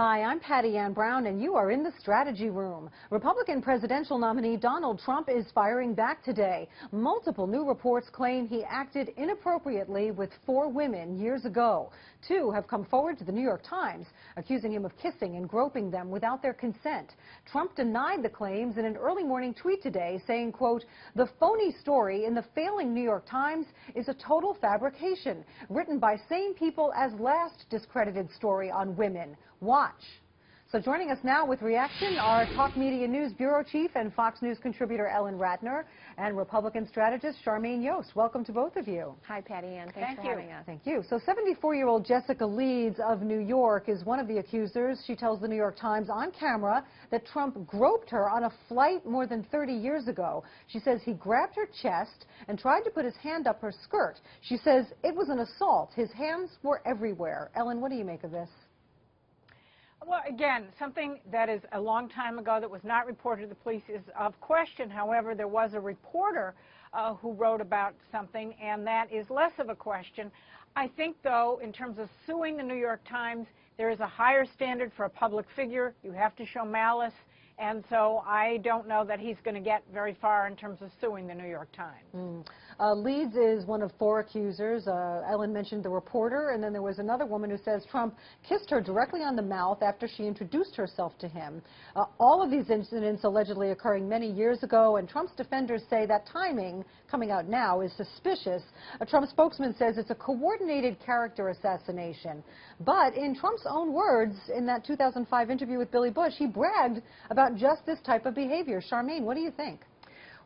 Hi, I'm Patty Ann Brown, and you are in the Strategy Room. Republican presidential nominee Donald Trump is firing back today. Multiple new reports claim he acted inappropriately with 4 women years ago. 2 have come forward to the New York Times, accusing him of kissing and groping them without their consent. Trump denied the claims in an early morning tweet today, saying, quote, "The phony story in the failing New York Times is a total fabrication, written by same people as last discredited story on women. Watch." So joining us now with reaction are Talk Media News Bureau Chief and Fox News contributor Ellen Ratner and Republican strategist Charmaine Yoest. Welcome to both of you. Hi, Patty Ann. Thanks for having us. Thank you. So 74-year-old Jessica Leeds of New York is one of the accusers. She tells the New York Times on camera that Trump groped her on a flight more than 30 years ago. She says he grabbed her chest and tried to put his hand up her skirt. She says it was an assault. His hands were everywhere. Ellen, what do you make of this? Well, again, something that is a long time ago that was not reported to the police is of question. However, there was a reporter who wrote about something, and that is less of a question. I think, though, in terms of suing the New York Times, there is a higher standard for a public figure. You have to show malice. And so I don't know that he's going to get very far in terms of suing the New York Times. Leeds is one of 4 accusers. Ellen mentioned the reporter, and then there was another woman who says Trump kissed her directly on the mouth after she introduced herself to him. All of these incidents allegedly occurring many years ago, and Trump's defenders say that timing coming out now is suspicious. A Trump spokesman says it's a coordinated character assassination. But in Trump's own words, in that 2005 interview with Billy Bush, he bragged about just this type of behavior. Charmaine, what do you think?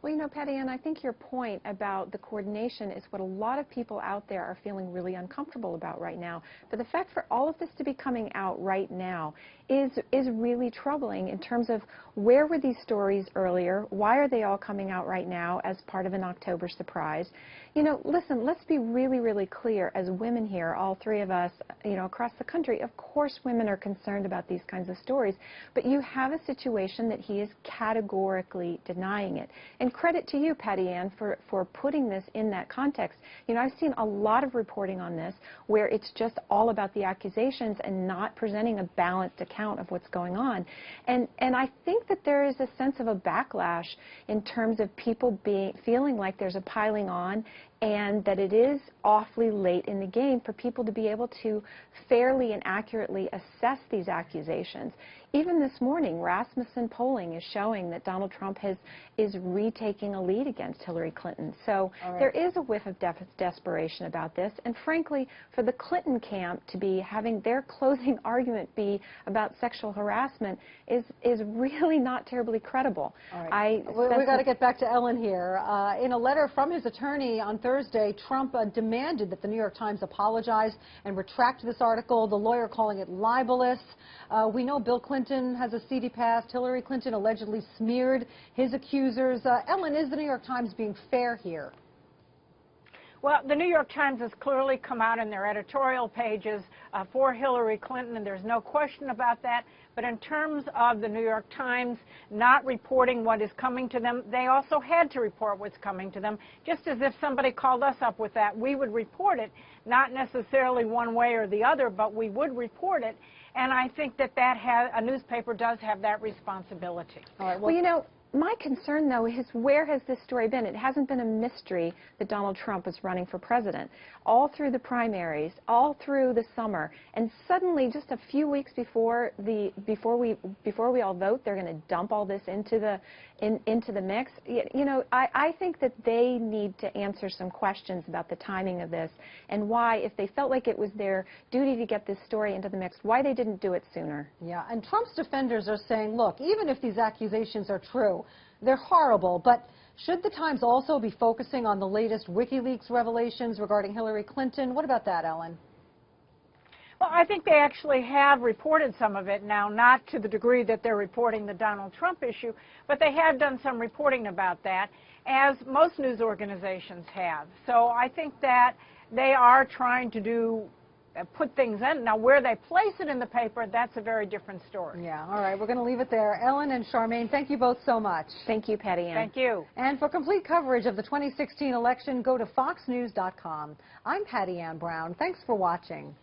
Well, you know, Patty Ann, I think your point about the coordination is what a lot of people out there are feeling really uncomfortable about right now. But the fact for all of this to be coming out right now is really troubling in terms of where were these stories earlier? Why are they all coming out right now as part of an October surprise? You know, listen, let's be really, really clear. As women here, all 3 of us, you know, across the country, of course women are concerned about these kinds of stories. But you have a situation that he is categorically denying it. And credit to you, Patty Ann, for putting this in that context. You know, I've seen a lot of reporting on this where it's just all about the accusations and not presenting a balanced account of what's going on. And I think that there is a sense of a backlash in terms of people feeling like there's a piling on, and that it is awfully late in the game for people to be able to fairly and accurately assess these accusations. Even this morning, Rasmussen polling is showing that Donald Trump is retaking a lead against Hillary Clinton. So there is a whiff of desperation about this. And frankly, for the Clinton camp to be having their closing argument be about sexual harassment is really not terribly credible. All right. We've got to get back to Ellen here. In a letter from his attorney on Thursday, Trump demanded that the New York Times apologize and retract this article, the lawyer calling it libelous. We know Bill Clinton has a seedy past. Hillary Clinton allegedly smeared his accusers. Ellen, is the New York Times being fair here? Well, the New York Times has clearly come out in their editorial pages for Hillary Clinton, and there's no question about that. But in terms of the New York Times not reporting what is coming to them, they also had to report what's coming to them. Just as if somebody called us up with that, we would report it, not necessarily one way or the other, but we would report it. And I think that a newspaper does have that responsibility. All right, well, you know, my concern, though, is where has this story been? It hasn't been a mystery that Donald Trump was running for president. All through the primaries, all through the summer, and suddenly, just a few weeks before we all vote, they're going to dump all this into the mix. You know, I think that they need to answer some questions about the timing of this and why, if they felt like it was their duty to get this story into the mix, why they didn't do it sooner. Yeah, and Trump's defenders are saying, look, even if these accusations are true, they're horrible, but should the Times also be focusing on the latest WikiLeaks revelations regarding Hillary Clinton? What about that, Ellen? Well, I think they actually have reported some of it now, not to the degree that they're reporting the Donald Trump issue, but they have done some reporting about that, as most news organizations have. So I think that they are trying to put things in. Now, where they place it in the paper, that's a very different story. Yeah, all right, we're going to leave it there. Ellen and Charmaine, thank you both so much. Thank you, Patty Ann. Thank you. And for complete coverage of the 2016 election, go to foxnews.com. I'm Patty Ann Brown. Thanks for watching.